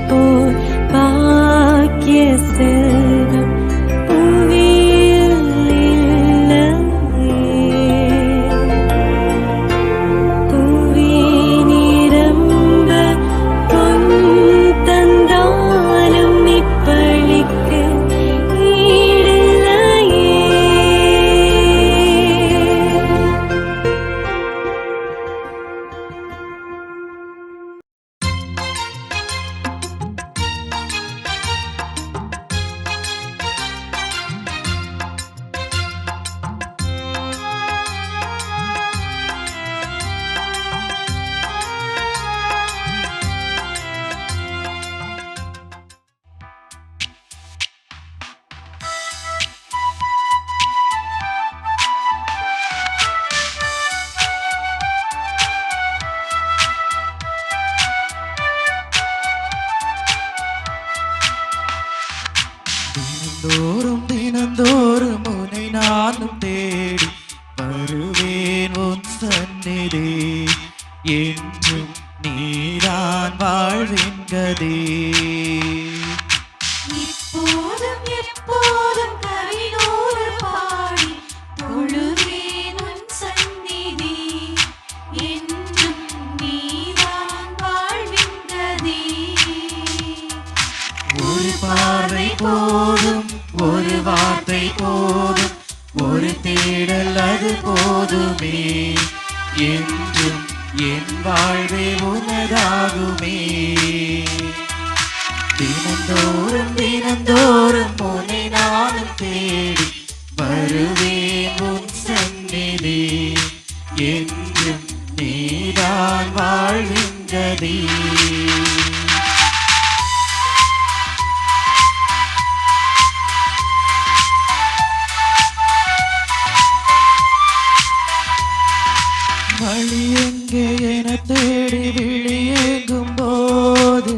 போல் பாக்கிய செல்வம் புவியில் இல்லையே. புவி நிரம்ப பொன் தந்தாலும் இப்பளிக்கு ஈடில்லையே. தினந்தோறும் உன்னை நானும் தேடி வருவேன் உன் சந்நிதி. என்றும் நீதான் வாழ்வின் கதி. இப்போதும் எப்போதும் கவினோடு பாடி தொழுவேன் உன் சந்நிதி. என்றும் நீதான் வாழ்வின் கதி. ஒரு பார்வை போதும், ஒரு வார்த்தை போதும், ஒரு தேடல் அது போதுமே. என்றும் என் வாழ்வே உனதாகுமே. தினந்தோறும் உன்னை நானும் தேடி வருவேன் உன் சந்நிதி. என்றும் நீதான் வாழ்வின் கதி. வழி எங்கே என தேடி விழியேங்கும் போது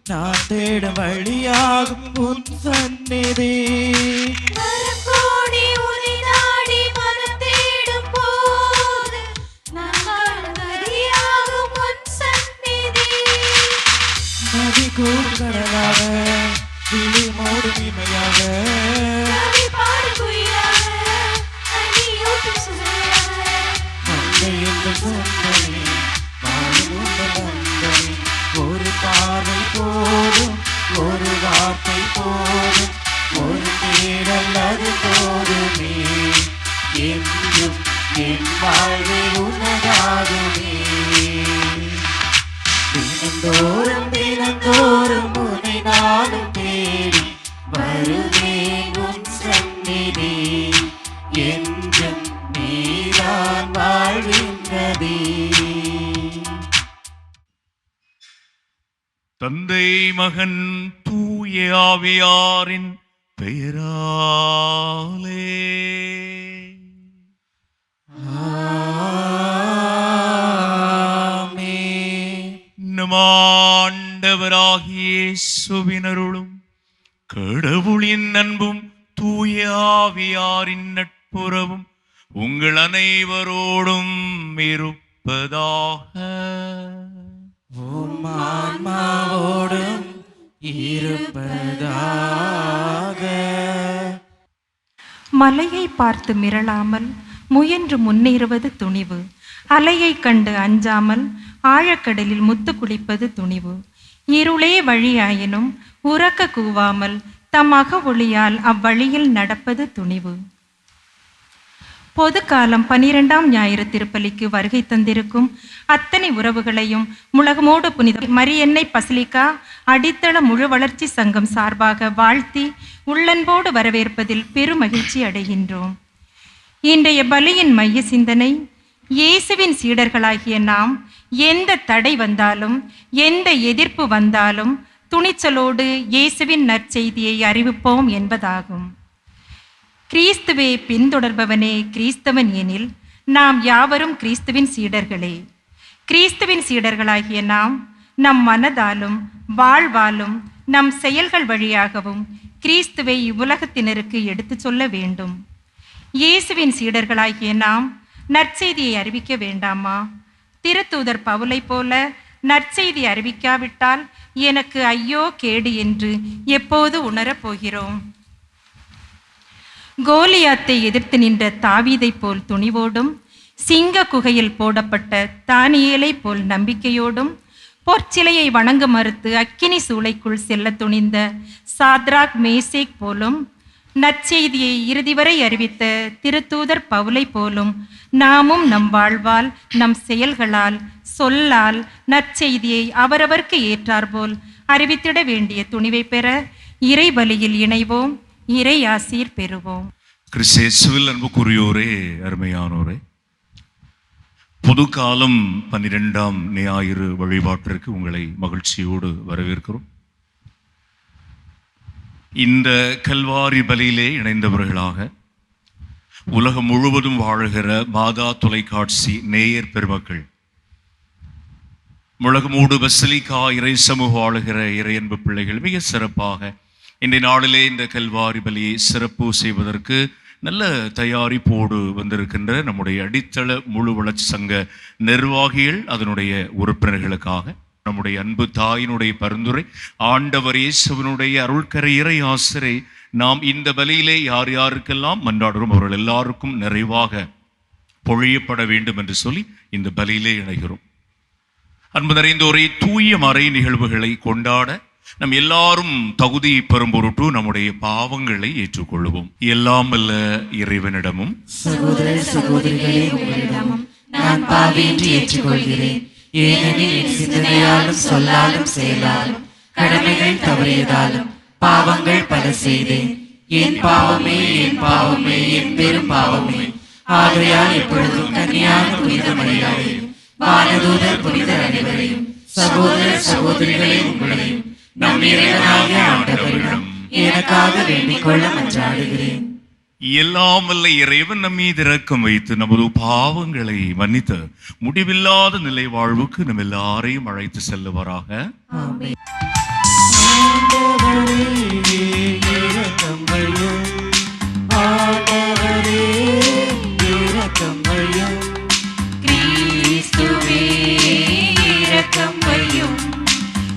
நான் தேடும் வழியாகும் உன் சந்நிதி. மரம் கோடி உன்னை நாடி மனம் தேடும் போது நான் காணும் கதியாகும் உன் சந்நிதி. நதி கூர்கடலாக விழி மூடும் இமையாக கவி பாடும் குயிலாக அடியூட்டும் சுவையாக மங்கை எங்கள் சொந்தமே வாழும் உங்கள் நந்தமே. ஒரு பார்வை போதும், ஒரு வார்த்தை போதும், ஒரு தேடல் அது போதுமே. என்றும் என் வாழ்வே உனதாகுமே. தினந்தோறும் உன்னை நானும் தேடி வருவேன் உன் சந்நிதி. என்றும் நீதான் வாழ்வின் கதி. தந்தை மகன் தூய ஆவியாரின் பெயராலே ஆமென். நம் ஆண்டவராகிய இயேசுவின் அருளும் கடவுளின் அன்பும் தூய ஆவியாரின் நட்புறவும் உங்கள் அனைவரோடும் இருப்பதாக. உம் ஆன்மாவோடும் இருப்பதாக. மலையை பார்த்து மிரளாமல் முயன்று முன்னேறுவது துணிவு. அலையை கண்டு அஞ்சாமல் ஆழக்கடலில் முத்து குளிப்பது துணிவு. இருளே வழியாயினும் உரக்க கூவாமல் தம் அக ஒளியால் அவ்வழியில் நடப்பது துணிவு. பொது காலம் 12ஆம் ஞாயிறு திருப்பலிக்கு வருகை தந்திருக்கும் அத்தனை உறவுகளையும் முழகமோடு புனித மரியன்னை பசிலிக்கா அடித்தள முழு வளர்ச்சி சங்கம் சார்பாக வாழ்த்தி உள்ளன்போடு வரவேற்பதில் பெருமகிழ்ச்சி அடைகின்றோம். இன்றைய பலியின் மைய சிந்தனை, இயேசுவின் சீடர்களாகிய நாம் எந்த தடை வந்தாலும் எந்த எதிர்ப்பு வந்தாலும் துணிச்சலோடு இயேசுவின் நற்செய்தியை அறிவிப்போம் என்பதாகும். கிறிஸ்துவே பின்தொடர்பவனே கிறிஸ்தவன் எனில் நாம் யாவரும் கிறிஸ்துவின் சீடர்களே. கிறிஸ்துவின் சீடர்களாகிய நாம் நம் மனதாலும் வாழ்வாலும் நம் செயல்கள் வழியாகவும் கிறிஸ்துவை இவ்வுலகத்தினருக்கு எடுத்து சொல்ல வேண்டும். இயேசுவின் சீடர்களாகிய நாம் நற்செய்தியை அறிவிக்க வேண்டாமா? திருத்தூதர் பவுலை போல நற்செய்தி அறிவிக்காவிட்டால் எனக்கு ஐயோ கேடு என்று எப்போது உணரப் போகிறோம்? கோலியாத்தை எதிர்த்து நின்ற தாவீதை போல் துணிவோடும், சிங்க குகையில் போடப்பட்ட தானியேலை போல் நம்பிக்கையோடும், பொற்சிலையை வணங்க மறுத்து அக்கினி சூளைக்குள் செல்ல துணிந்த சாத்ராக் மேசேக் போலும், நற்செய்தியை இறுதி வரை அறிவித்த திருத்தூதர் பவுலை போலும் நாமும் நம் வாழ்வால், நம் செயல்களால், சொல்லால் நற்செய்தியை அவரவர்க்கு ஏற்றாற்போல் அறிவித்திட வேண்டிய துணிவை பெற இறை பலியில் இணைவோம், இறை ஆசீர் பெறுவோம். கிறிஸ்தேசுவில் அன்புக்குரியோரே, அருமையானோரே, பொதுக்காலம் 12ஆம் ஞாயிறு வழிபாட்டிற்கு உங்களை மகிழ்ச்சியோடு வரவேற்கிறோம். இந்த கல்வாரி பலியிலே இணைந்தவர்களாக உலகம் முழுவதும் வாழுகிற மாதா தொலைக்காட்சி நேயர் பெருமக்கள், முழகமூடு பசிலிக்கா இறை சமூக ஆளுகிற இறையன்பு பிள்ளைகள் மிக சிறப்பாக இன்றைய நாளிலே இந்த கல்வாரி பலியை சிறப்பு செய்வதற்கு நல்ல தயாரிப்போடு வந்திருக்கின்ற நம்முடைய அடித்தள முழு வளர்ச்சி சங்க நிர்வாகிகள், அதனுடைய உறுப்பினர்களுக்காக நம்முடைய அன்பு தாயினுடைய பரிந்துரை, ஆண்டவர் இயேசுவினுடைய அருள்கரை இறை ஆசிரை நாம் இந்த பலியிலே யார் யாருக்கெல்லாம் மன்றாடுறோம் அவர்கள் எல்லாருக்கும் நிறைவாக பொழியப்பட வேண்டும் என்று சொல்லி இந்த பலியிலே இணைகிறோம். அன்பு நிறைந்தோரை, தூய மறை நிகழ்வுகளை கொண்டாட நம் எல்லாரும் தகுதி பெறும் பொருட்டு நம்முடைய பாவங்களை ஏற்றுக்கொள்வோம். எல்லாம் அல்ல இறைவனிடமும் சகோதர சகோதரிகளே, உங்களிடமும் நான் பாவியின்றி ஏற்றுக்கொள்கிறேன். ஏனெனில் என் சிந்தனையாலும் சொல்லாலும் செயலாலும் கடமைகள் தவறியதாலும் பாவங்கள் பல செய்தேன். என் பாவமே, என் பாவமே, என் பெரும் பாவமே. ஆகையால் எப்பொழுதும் கன்னியான புனித மரியாதையும் வானதூதர் புனிதர் அனைவரையும் சகோதர சகோதரிகளே உங்களையும் நம் இறைவனாகிய ஆண்டவரிடம் எனக்காக வேண்டிக் கொள்ள மன்றாடுகிறேன். எல்லாம் வல்ல இறைவன் நம் மீது இரக்கம் வைத்து நமது பாவங்களை மன்னித்து முடிவில்லாத நிலை வாழ்வுக்கு நம் எல்லாரையும் அழைத்து செல்லுவாராக. ஆமென். கிறிஸ்துவே இரக்கம் வையும்,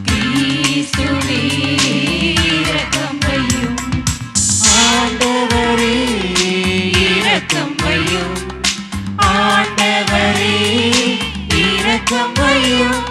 கிறிஸ்துவே இரக்கம் வையும், ஆண்டவரே இரக்கம் வையும், ஆண்டவரே இரக்கம் வையும்.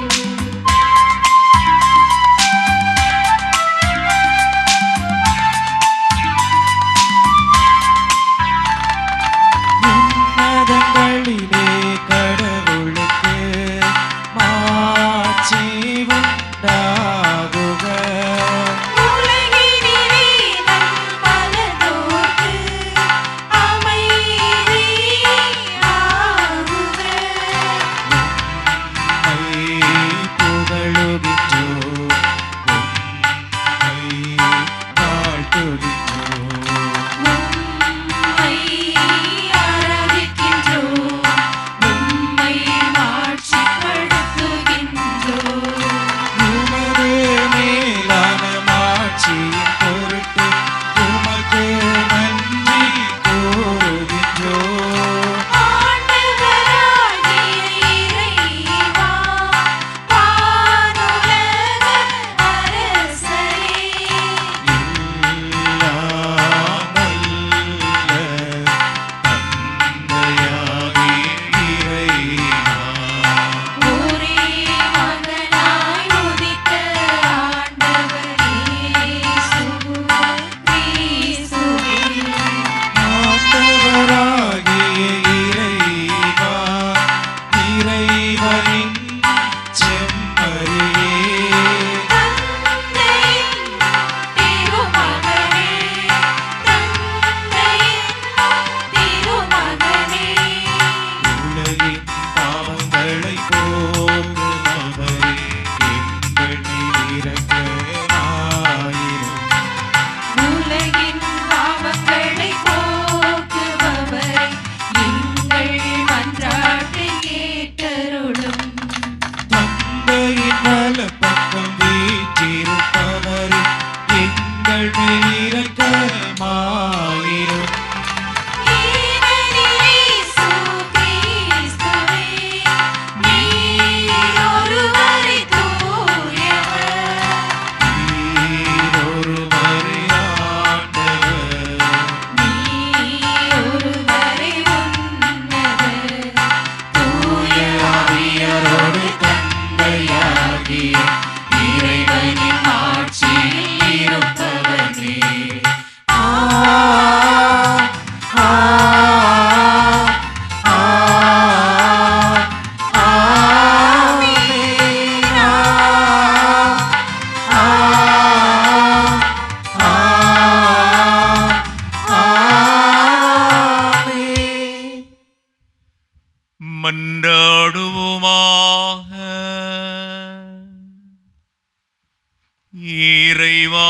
இறைவா,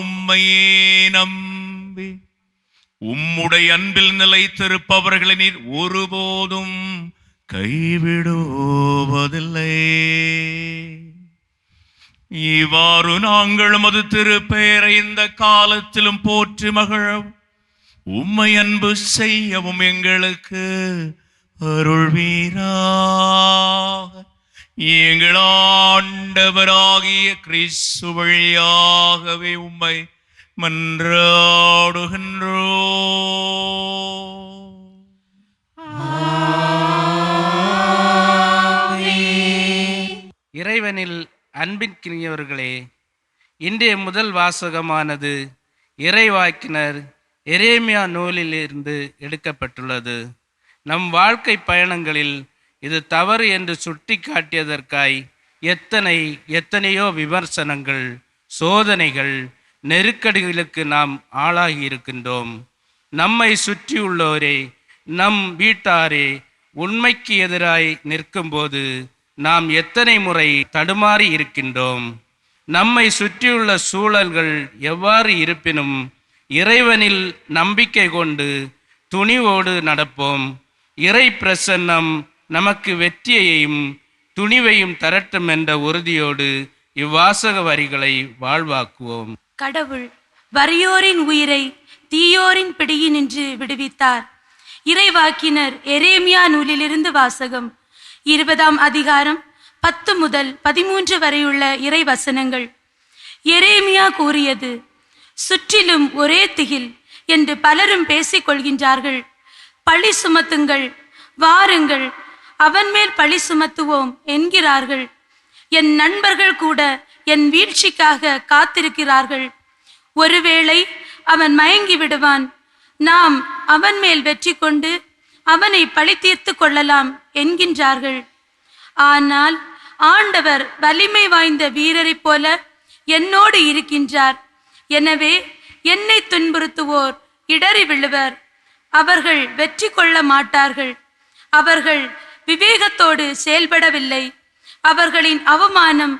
உம்மையே நம்பி உம்முடைய அன்பில் நிலைத்திருப்பவர்களை நீர் ஒருபோதும் கைவிடுவதில்லை. இவ்வாறு நாங்களும் அது திருப்பெயரை இந்த காலத்திலும் போற்றி மகிழவும் உம்மை அன்பு செய்யவும் எங்களுக்கு அருள்வீராக. எங்கள் ஆண்டவராகிய கிறிஸ்து வழியாகவே உம்மை மன்றாடுகின்றோம். இறைவனில் அன்பிற்கினியவர்களே, இன்றைய முதல் வாசகமானது இறைவாக்கினர் எரேமியா நூலிலிருந்து எடுக்கப்பட்டுள்ளது. நம் வாழ்க்கை பயணங்களில் இது தவறு என்று சுட்டி காட்டியதற்காய் எத்தனையோ விமர்சனங்கள், சோதனைகள், நெருக்கடிகளுக்கு நாம் ஆளாகி இருக்கின்றோம். நம்மை சுற்றியுள்ளோரே, நம் வீட்டாரே உண்மைக்கு எதிராய் நிற்கும்போது நாம் எத்தனை முறை தடுமாறி இருக்கின்றோம். நம்மை சுற்றியுள்ள சூழல்கள் எவ்வாறு இருப்பினும் இறைவனில் நம்பிக்கை கொண்டு துணிவோடு நடப்போம். இறை பிரசன்னம் நமக்கு வெற்றியையும் துணிவையும் தரட்டும் என்ற உறுதியோடு இவ்வாசக வரிகளை வாழ்வாக்குவோம். கடவுள் வறியோரின் உயிரை தீயோரின் பிடியினின்று விடுவித்தார். இறைவாக்கினர் எரேமியா நூலிலிருந்து வாசகம். 20ஆம் அதிகாரம் 10 முதல் 13 வரையுள்ள இறை வசனங்கள். எரேமியா கூறியது: சுற்றிலும் ஒரே திகில் என்று பலரும் பேசிக் கொள்கின்றார்கள். பழி சுமத்துங்கள், வாருங்கள், அவன் மேல் பழி சுமத்துவோம் என்கிறார்கள். என் நண்பர்கள் கூட என் வீழ்ச்சிக்காக காத்திருக்கிறார்கள். ஒருவேளை அவன் மயங்கி விடுவான், நாம் அவன் மேல் வெற்றி கொண்டு அவனை பழி தீர்த்து கொள்ளலாம் என்கின்றார்கள். ஆனால் ஆண்டவர் வலிமை வாய்ந்த வீரரைப் போல என்னோடு இருக்கின்றார். எனவே என்னை துன்புறுத்துவோர் இடறி விழுவர், அவர்கள் வெற்றி கொள்ள மாட்டார்கள். அவர்கள் விவேகத்தோடு செயல்படவில்லை. அவர்களின் அவமானம்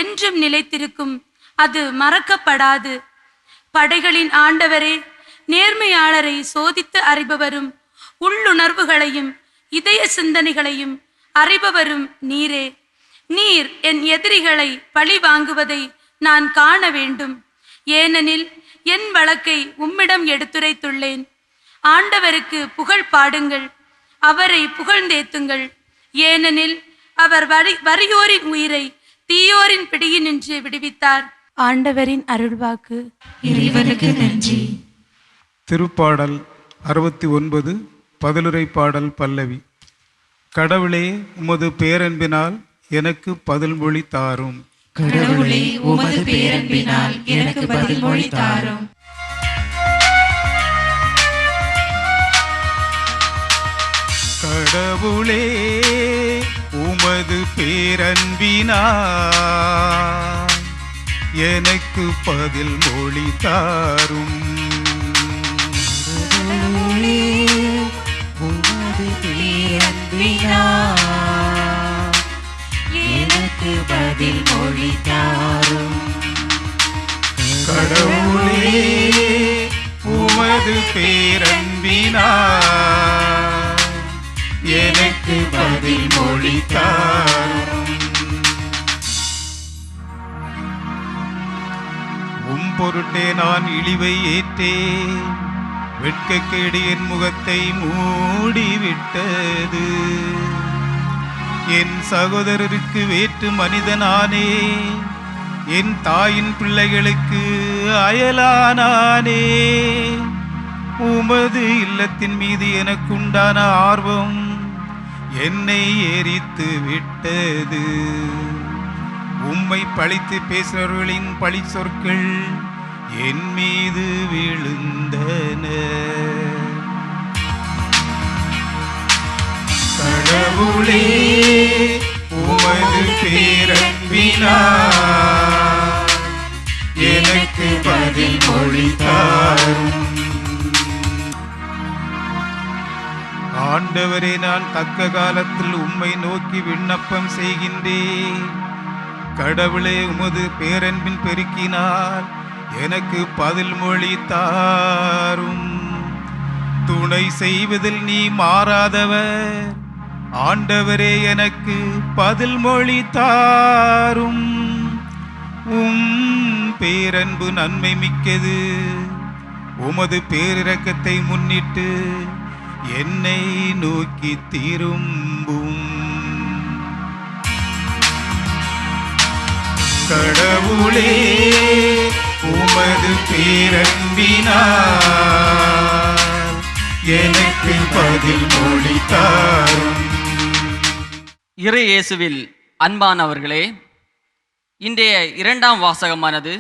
என்றும் நிலைத்திருக்கும், அது மறக்கப்படாது. படைகளின் ஆண்டவரே, நேர்மையாளரை சோதித்து அறிபவரும் உள்ளுணர்வுகளையும் இதய சிந்தனைகளையும் அறிபவரும் நீரே. நீர் என் எதிரிகளை பழி வாங்குவதை நான் காண வேண்டும். ஏனெனில் என் வழக்கை உம்மிடம் எடுத்துரைத்துள்ளேன். ஆண்டவருக்கு புகழ் பாடுங்கள், அவரை புகழ்ந்தேத்துங்கள். ஏனெனில் அவர் வறியோரின் உயிரை தீயோரின் பிடியினின்று விடுவித்தார். ஆண்டவரின் அருள்வாக்கு. இறைவனுக்கு நன்றி. திருப்பாடல் 69 பதிலுரை பாடல் பல்லவி. கடவுளே, உமது பேரன்பினால் எனக்கு பதில் மொழி தாரும். கடவுளே, உமது பேரன்பினால் எனக்கு பதில் மொழி தாரும். கடவுளே, உமது பேரன்பினால் எனக்கு பதில் மொழி தாரும். உமது பேரன்பினால் எனக்கு பதில் மொழி தாரும். கடவுளே, உமது பேரன்பினால் எனக்கு பதில் மொழி தாரும். பொருட்டே நான் இழிவை ஏற்றேன், வெட்கக்கேடு என் முகத்தை மூடிவிட்டது. என் சகோதரருக்கு வேற்று மனிதனானே, என் தாயின் பிள்ளைகளுக்கு அயலானானே. உமது இல்லத்தின் மீது எனக்குண்டான ஆர்வம் என்னை எரித்து விட்டது. உம்மை பழித்து பேசுபவர்களின் பழி சொற்கள் என் மீது விழுந்தன. கடவுளே, உமது பேரன்பினால் எனக்கு பதில் மொழி தாரும். ஆண்டவரே, நான் தக்க காலத்தில் உம்மை நோக்கி விண்ணப்பம் செய்கின்றேன். கடவுளே, உமது பேரன்பின் பெருக்கினால் எனக்கு பதில் மொழி தாரும். துணை செய்வதில் நீ மாறாதவர், ஆண்டவரே எனக்கு பதில் மொழி தாரும். பேரன்பு நன்மை மிக்கது, உமது பேரிரக்கத்தை முன்னிட்டு என்னை நோக்கி திரும்பும். கடவுளே, உமது பேரன்பினால் எனக்கு பதில் மொழி தாரும். இறை இயேசுவில் அன்பானவர்களே, இன்றைய இரண்டாம் வாசகமானது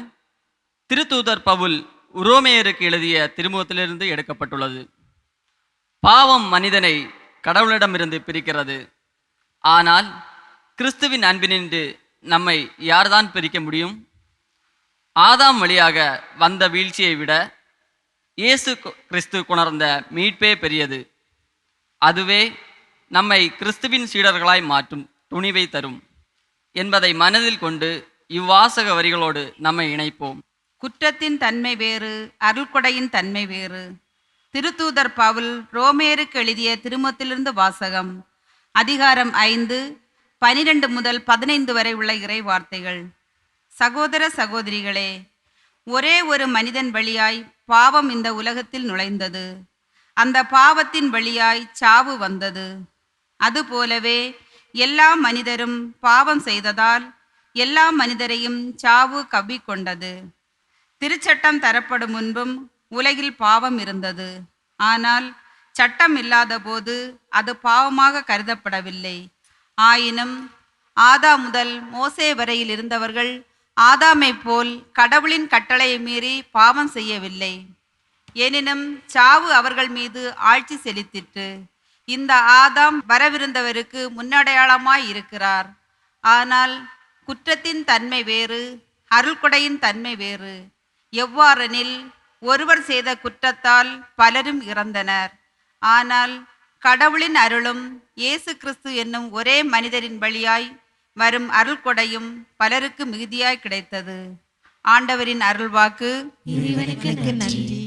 திருத்தூதர் பவுல் உரோமையருக்கு எழுதிய திருமுகத்திலிருந்து எடுக்கப்பட்டுள்ளது. பாவம் மனிதனை கடவுளிடமிருந்து பிரிக்கிறது. ஆனால் கிறிஸ்துவின் அன்பினின்று நம்மை யார்தான் பிரிக்க முடியும்? ஆதாம் வழியாக வந்த வீழ்ச்சியை விட இயேசு கிறிஸ்து கொணர்ந்த மீட்பே பெரியது. அதுவே நம்மை கிறிஸ்துவின் சீடர்களாய் மாற்றும் துணிவை தரும் என்பதை மனதில் கொண்டு இவ்வாசக வரிகளோடு நம்மை இணைப்போம். குற்றத்தின் தன்மை வேறு, அருள்கொடையின் தன்மை வேறு. திருத்தூதர் பவுல் ரோமேயருக்கு எழுதிய திருமுகத்திலிருந்து வாசகம். அதிகாரம் 5, 12 முதல் 15 வரை உள்ள இறை வார்த்தைகள். சகோதர சகோதரிகளே, ஒரே ஒரு மனிதன் வழியாய் பாவம் இந்த உலகத்தில் நுழைந்தது. அந்த பாவத்தின் வழியாய் சாவு வந்தது. அதுபோலவே எல்லா மனிதரும் பாவம் செய்ததால் எல்லா மனிதரையும் சாவு கவ்விக்கொண்டது. திருச்சட்டம் தரப்படும் முன்பும் உலகில் பாவம் இருந்தது. ஆனால் சட்டம் இல்லாத போது அது பாவமாக கருதப்படவில்லை. ஆயினும் ஆதாம் முதல் மோசே வரையில் இருந்தவர்கள் ஆதாமை போல் கடவுளின் கட்டளையை மீறி பாவம் செய்யவில்லை. எனினும் சாவு அவர்கள் மீது ஆட்சி செலுத்திற்று. இந்த ஆதாம் வரவிருந்தவருக்கு முன்னடையாளமாய் இருக்கிறார். ஆனால் குற்றத்தின் தன்மை வேறு, அருள்கொடையின் தன்மை வேறு. எவ்வாறெனில், ஒருவர் செய்த குற்றத்தால் பலரும் இறந்தனர். ஆனால் கடவுளின் அருளும் இயேசு கிறிஸ்து என்னும் ஒரே மனிதரின் வழியாய் வரும் அருள்கொடையும் பலருக்கு மிகுதியாய் கிடைத்தது. ஆண்டவரின் அருள்வாக்கு. இறைவனுக்கு நன்றி.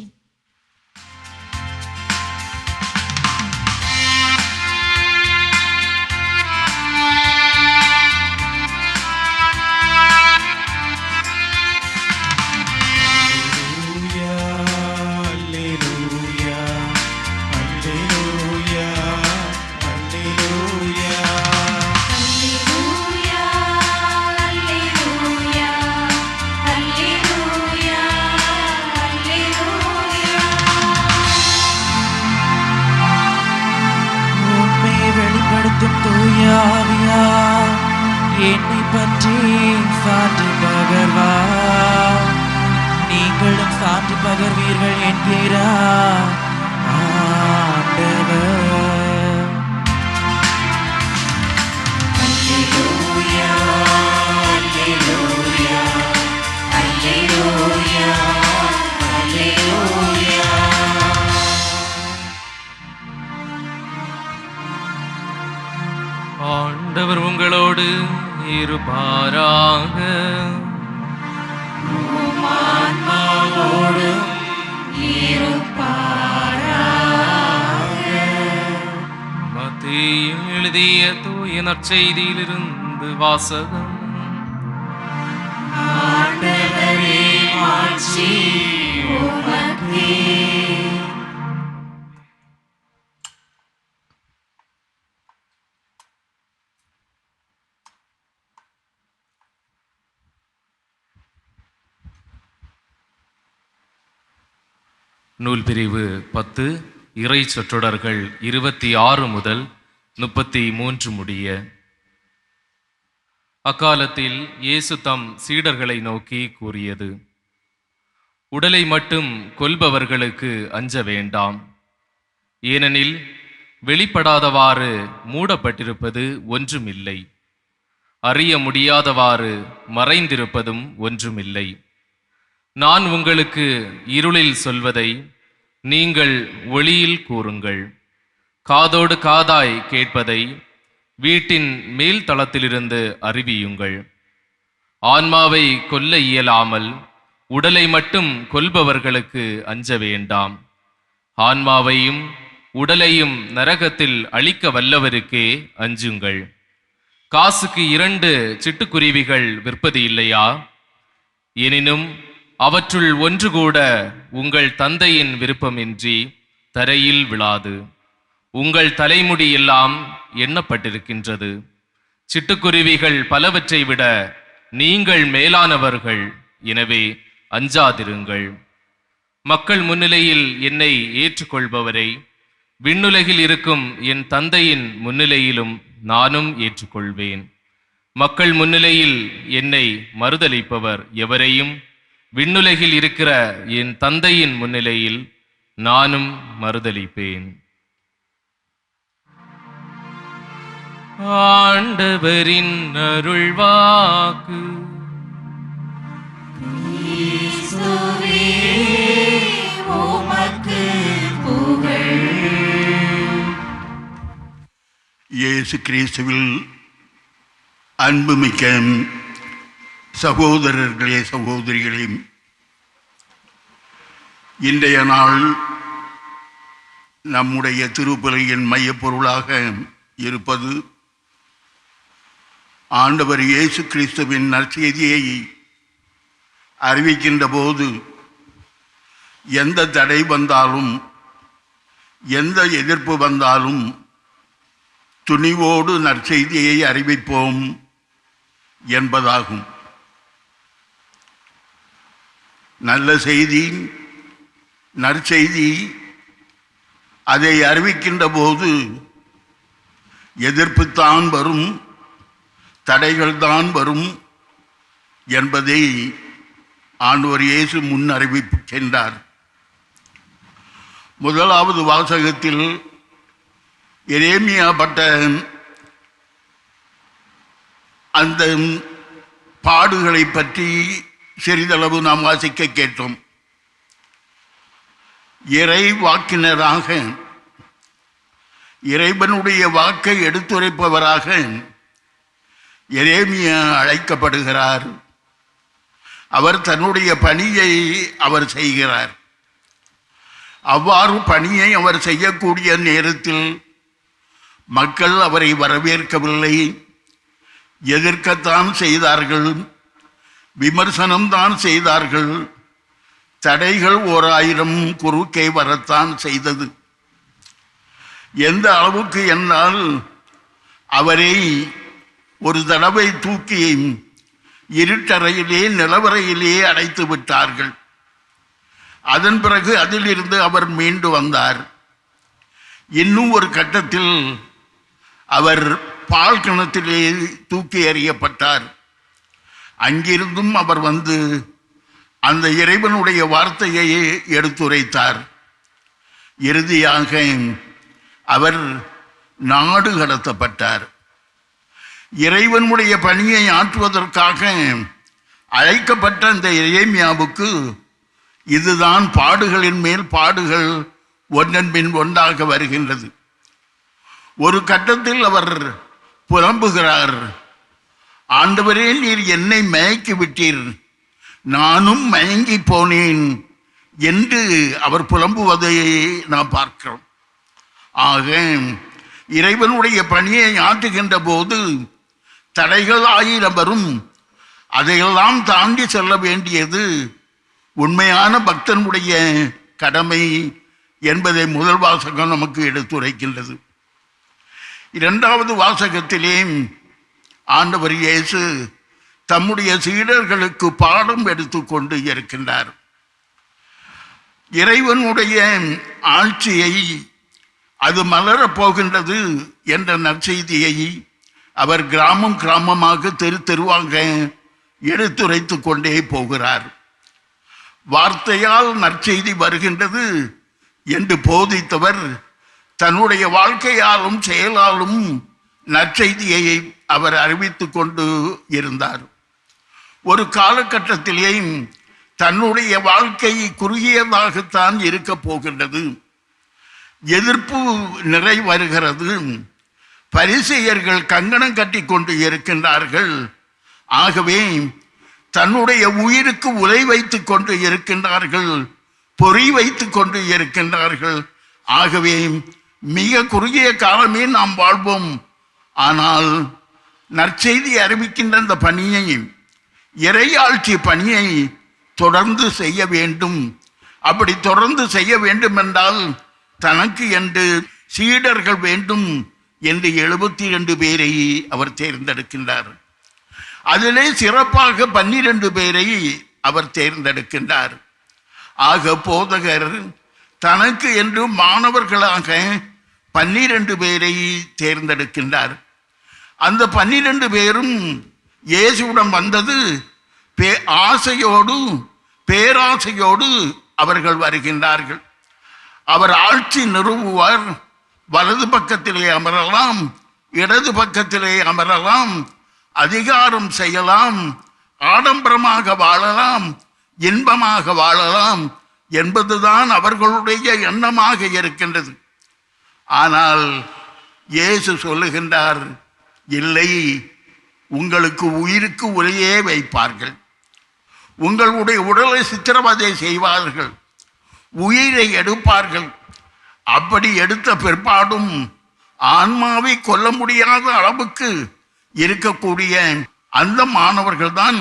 தூயாவியா என்னை பற்றி சான்று பகர்வா, நீங்களும் சான்று பகர்வீர்கள் என்கிறார் ஆண்டவர். அல்லேலூயா, அல்லேலூயா, அல்லேலூயா, அல்லேலூயா. ஆண்டவர் உங்களோடு இருப்பாராக. மத்தேயு எழுதிய தூய நற்செய்தியிலிருந்து வாசகம். ஆண்டவரே மாட்சி உமக்கே. நூல் பிரிவு 10, இறை சொற்றொடர்கள் 26 முதல் 33 முடிய. அக்காலத்தில் இயேசு தம் சீடர்களை நோக்கி கூறியது: உடலை மட்டும் கொல்பவர்களுக்கு அஞ்ச வேண்டாம். ஏனெனில் வெளிப்படாதவாறு மூடப்பட்டிருப்பது ஒன்றுமில்லை, அறிய முடியாதவாறு மறைந்திருப்பதும் ஒன்றுமில்லை. நான் உங்களுக்கு இருளில் சொல்வதை நீங்கள் ஒளியில் கூறுங்கள். காதோடு காதாய் கேட்பதை வீட்டின் மேல் தளத்திலிருந்து அறிவியுங்கள். ஆன்மாவை கொல்ல இயலாமல் உடலை மட்டும் கொல்பவர்களுக்கு அஞ்ச வேண்டாம். ஆன்மாவையும் உடலையும் நரகத்தில் அழிக்க வல்லவருக்கே அஞ்சுங்கள். காசுக்கு 2 சிட்டுக்குருவிகள் விற்பது இல்லையா? எனினும் அவற்றுள் ஒன்று கூட உங்கள் தந்தையின் விருப்பமின்றி தரையில் விழாது. உங்கள் தலைமுடி எல்லாம் எண்ணப்பட்டிருக்கின்றது. சிட்டுக்குருவிகள் பலவற்றை விட நீங்கள் மேலானவர்கள். எனவே அஞ்சாதிருங்கள். மக்கள் முன்னிலையில் என்னை ஏற்றுக்கொள்பவரை விண்ணுலகில் இருக்கும் என் தந்தையின் முன்னிலையிலும் நானும் ஏற்றுக்கொள்வேன். மக்கள் முன்னிலையில் என்னை மறுதலிப்பவர் எவரையும் விண்ணுலகில் இருக்கிற என் தந்தையின் முன்னிலையில் நானும் மறுதலிப்பேன். ஆண்டவரின் அருள்வாக்கு. இயேசு கிறிஸ்துவில் அன்புமிக்க சகோதரர்களே, சகோதரிகளே, இன்றைய நாள் நம்முடைய திருப்பலியின் மையப்பொருளாக இருப்பது ஆண்டவர் இயேசு கிறிஸ்துவின் நற்செய்தியை அறிவிக்கின்ற போது எந்த தடை வந்தாலும், எந்த எதிர்ப்பு வந்தாலும் துணிவோடு நற்செய்தியை அறிவிப்போம் என்பதாகும். நல்ல செய்தி, நற்செய்தி, அதை அறிவிக்கின்ற போது எதிர்ப்புத்தான் வரும், தடைகள்தான் வரும் என்பதை ஆண்டவர் இயேசு முன் அறிவிக்கின்றார். முதலாவது வாசகத்தில் எரேமியா பட்ட அந்த பாடுகளை பற்றி சிறிதளவு நாம் வாசிக்க கேட்டோம். இறை வாக்கினராக, இறைவனுடைய வாக்கை எடுத்துரைப்பவராக எரேமியா அழைக்கப்படுகிறார். அவர் தன்னுடைய பணியை அவர் செய்கிறார். அவ்வாறு பணியை அவர் செய்யக்கூடிய நேரத்தில் மக்கள் அவரை வரவேற்கவில்லை, எதிர்க்கத்தான் செய்தார்கள், விமர்சனம்தான் செய்தார்கள். தடைகள் 1000 குறுக்கே வரத்தான் செய்தது. எந்த அளவுக்கு என்னால் அவரை ஒரு தடவை தூக்கி இருட்டறையிலே, நிலவறையிலே அடைத்து விட்டார்கள். அதன் பிறகு அதிலிருந்து அவர் மீண்டு வந்தார். இன்னும் ஒரு கட்டத்தில் அவர் பால் கிணத்திலே தூக்கி எறியப்பட்டார். அங்கிருந்தும் அவர் வந்து அந்த இறைவனுடைய வார்த்தையை எடுத்துரைத்தார். இறுதியாக அவர் நாடு கடத்தப்பட்டார். இறைவனுடைய பணியை ஆற்றுவதற்காக அழைக்கப்பட்ட அந்த எரேமியாவுக்கு இதுதான் பாடுகளின் மேல் பாடுகள் ஒன்றன் பின் ஒன்றாக வருகின்றது. ஒரு கட்டத்தில் அவர் புலம்புகிறார், ஆண்டவரே, நீர் என்னை மயக்கி விட்டீர், நானும் மயங்கி போனேன் என்று அவர் புலம்புவதை நாம் பார்க்கிறோம். ஆக இறைவனுடைய பணியை ஆற்றுகின்ற போது தடைகள் 1000 வரும். அதையெல்லாம் தாண்டி செல்ல வேண்டியது உண்மையான பக்தனுடைய கடமை என்பதை முதல் வாசகம் நமக்கு எடுத்துரைக்கின்றது. இரண்டாவது வாசகத்திலே ஆண்டவர் இயேசு தம்முடைய சீடர்களுக்கு பாடம் எடுத்துக்கொண்டு இருக்கின்றார். இறைவனுடைய ஆட்சியை, அது மலரப் போகின்றது என்ற நற்செய்தியை அவர் கிராமம் கிராமமாக, தெரு தெருவாக எடுத்துரைத்து கொண்டே போகிறார். வார்த்தையால் நற்செய்தி வருகின்றது என்று போதித்தவர் தன்னுடைய வாழ்க்கையாலும் செயலாலும் நற்செய்தியை அவர் அறிவித்து கொண்டு இருந்தார். ஒரு காலகட்டத்திலே தன்னுடைய வாழ்க்கை குறுகியதாகத்தான் இருக்க போகின்றது. எதிர்ப்பு நிறை வருகிறது. பரிசேயர்கள் கங்கணம் கட்டி கொண்டு இருக்கின்றார்கள். ஆகவே தன்னுடைய உயிருக்கு உலை வைத்துக் கொண்டு இருக்கின்றார்கள், பொறி வைத்துக் கொண்டு இருக்கின்றார்கள். ஆகவே மிக குறுகிய காலமே நாம் வாழ்வோம். ஆனால் நற்செய்தி அறிவிக்கின்ற இந்த பணியை, இறையாட்சி பணியை தொடர்ந்து செய்ய வேண்டும். அப்படி தொடர்ந்து செய்ய வேண்டும் என்றால் தனக்கு என்று சீடர்கள் வேண்டும் என்று 72 பேரை அவர் தேர்ந்தெடுக்கின்றார். அதிலே சிறப்பாக 12 பேரை அவர் தேர்ந்தெடுக்கின்றார். ஆக போதகர் தனக்கு என்று மாணவர்களாக 12 பேரை தேர்ந்தெடுக்கின்றார். அந்த 12 பேரும் இயேசுவுடன் வந்தது ஆசையோடு, பேராசையோடு அவர்கள் வருகின்றார்கள். அவர் ஆட்சி நிறுவுவார், வலது பக்கத்திலே அமரலாம், இடது பக்கத்திலே அமரலாம், அதிகாரம் செய்யலாம், ஆடம்பரமாக வாழலாம், இன்பமாக வாழலாம் என்பதுதான் அவர்களுடைய எண்ணமாக இருக்கின்றது. ஆனால் இயேசு சொல்லுகின்றார், இல்லை, உங்களுக்கு உயிருக்கு உலையே வைப்பார்கள், உங்களுடைய உடலை சித்திரவதை செய்வார்கள், உயிரை எடுப்பார்கள். அப்படி எடுத்த பிற்பாடும் ஆன்மாவை கொல்ல முடியாத அளவுக்கு இருக்கக்கூடிய அந்த மாணவர்கள் தான்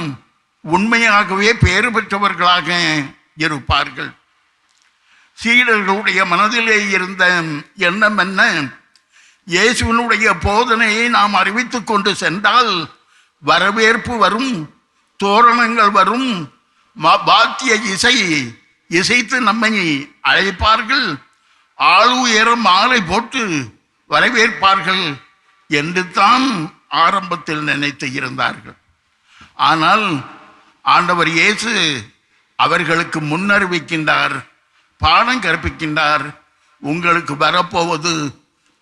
உண்மையாகவே பேறு பெற்றவர்களாக இருப்பார்கள். சீடர்களுடைய மனதிலே இருந்த எண்ணம் என்ன? இயேசுவினுடைய போதனையை நாம் அறிவித்துக் கொண்டு சென்றால் வரவேற்பு வரும், தோரணங்கள் வரும், வாத்திய இசை இசைத்து நம்மை அழைப்பார்கள், ஆளுயர மாலை போட்டு வரவேற்பார்கள் என்று தான் ஆரம்பத்தில் நினைத்து இருந்தார்கள். ஆனால் ஆண்டவர் இயேசு அவர்களுக்கு முன்னறிவிக்கின்றார், பாடம் கற்பிக்கின்றார். உங்களுக்கு வரப்போவது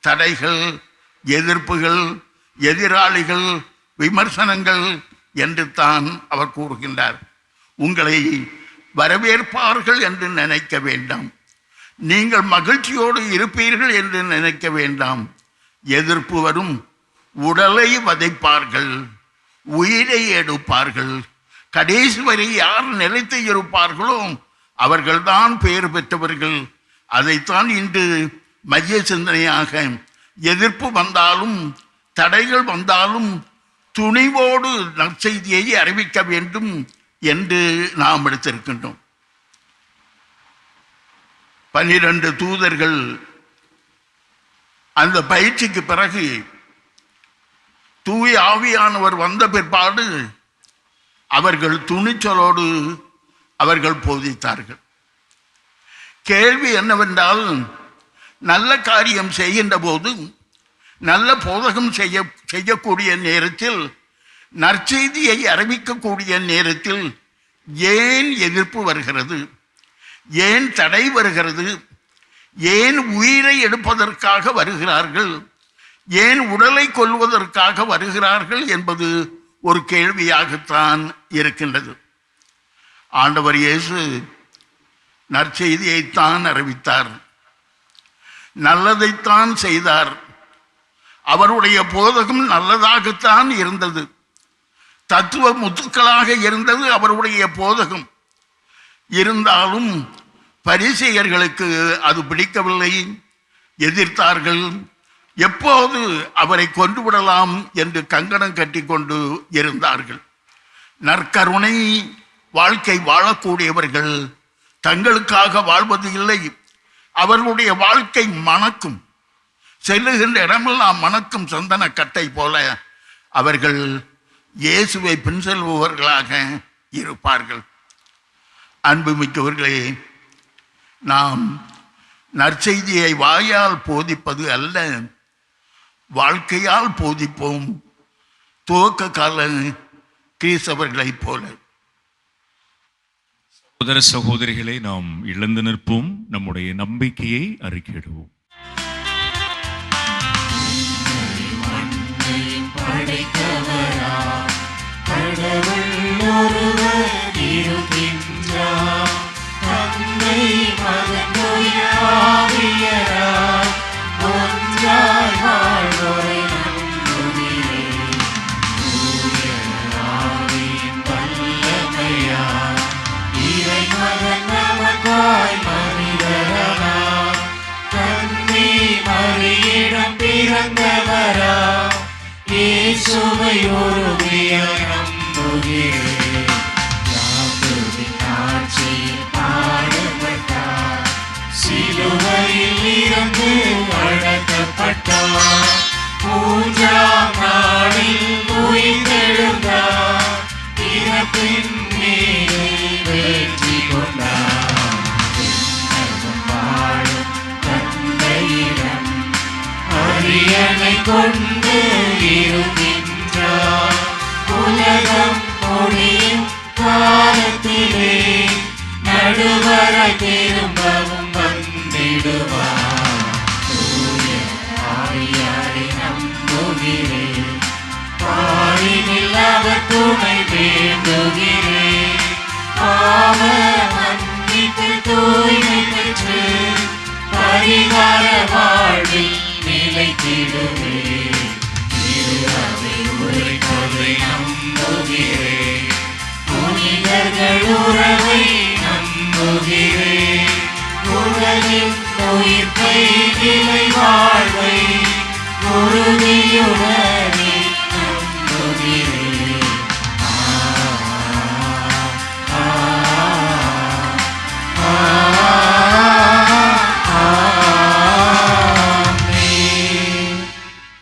தடைகள், எதிர்ப்புகள், எதிராளிகள், விமர்சனங்கள் என்று தான் அவர் கூறுகின்றார். உங்களை வரவேற்பார்கள் என்று நினைக்க வேண்டாம், நீங்கள் மகிழ்ச்சியோடு இருப்பீர்கள் என்று நினைக்க வேண்டாம். எதிர்ப்பு வரும், உடலை வதைப்பார்கள், உயிரை எடுப்பார்கள். கடைசி வரை யார் நிலைத்து இருப்பார்களோ அவர்கள்தான் பெயர் பெற்றவர்கள். அதைத்தான் இன்று மைய சிந்தனையாக, எதிர்ப்பு வந்தாலும் தடைகள் வந்தாலும் துணிவோடு நற்செய்தியை அறிவிக்க வேண்டும் என்று நாம் எடுத்திருக்கின்றோம். 12 தூதர்கள் அந்த பயிற்சிக்கு பிறகு தூய ஆவியானவர் வந்த பிற்பாடு அவர்கள் துணிச்சலோடு அவர்கள் போதித்தார்கள். கேள்வி என்னவென்றால், நல்ல காரியம் செய்கின்ற போது, நல்ல போதகம் செய்யக்கூடிய நேரத்தில், நற்செய்தியை அறிவிக்கக்கூடிய நேரத்தில் ஏன் எதிர்ப்பு வருகிறது, ஏன் தடை வருகிறது, ஏன் உயிரை எடுப்பதற்காக வருகிறார்கள், ஏன் உடலை கொல்வதற்காக வருகிறார்கள் என்பது ஒரு கேள்வியாகத்தான் இருக்கின்றது. ஆண்டவர் இயேசு நற்செய்தியைத்தான் அறிவித்தார், நல்லதைத்தான் செய்தார். அவருடைய போதகம் நல்லதாகத்தான் இருந்தது, தத்துவ முத்துக்களாக இருந்தது அவருடைய போதகம். இருந்தாலும் பரிசேயர்களுக்கு அது பிடிக்கவில்லை, எதிர்த்தார்கள். எப்போது அவரை கொண்டு விடலாம் என்று கங்கணம் கட்டி கொண்டு இருந்தார்கள். நற்கருணை வாழ்க்கை வாழக்கூடியவர்கள் தங்களுக்காக வாழ்வது இல்லை. அவர்களுடைய வாழ்க்கை மணக்கும், செல்லுகின்ற இடமெல்லாம் மணக்கும் சந்தன கட்டை போல அவர்கள் இயேசுவை பின் செல்பவர்களாக இருப்பார்கள். அன்புமிக்கவர்களே, நாம் நற்செய்தியை வாயால் போதிப்பது அல்ல, வாழ்க்கையால் போதிப்போம், துவக்க கால கிறிஸ்தவர்களைப் போல. சகோதர சகோதரிகளை, நாம் இழந்து நிற்போம், நம்முடைய நம்பிக்கையை அறிக்கையிடுவோம். ஒன்றாய் வாழ்வோரை நம்புகிறேன். பிறந்தவரா இயேசுவை உறுதியாய் நம்புகிறேன். யாக்கோபின் ஆட்சியில் பாடுபட்டார், சிலுவையில் இருந்து அடக்கப்பட்டார், மூன்றாம் நாளில் உயிர்த்தெழுந்தார், இறப்பின் மீது வெற்றி கொண்டார். விண்ணகம் வாழும் தந்தையிடம் அரியணை கொண்டு இருக்கின்றார், உலகம் முடியும் காலத்திலே நடுவராய் திரும்பவும் வந்திடுவார். தூய ஆவியாரை நம்புகிறேன், பாரினில் அவர் துணை வேண்டுகிறேன். பாவ மன்னிப்பு தூய்மை பெற்று பரிகார வாழ்வில் நிலைத்திடுவேன். திரு அவை உரைப்பதை நம்புகிறேன், புனிதர்கள் உறவை நம்புகிறேன். உலகின் உயிர்ப்பை நிலை வாழ்வை உறுதியுடனே நம்புகிறேன்.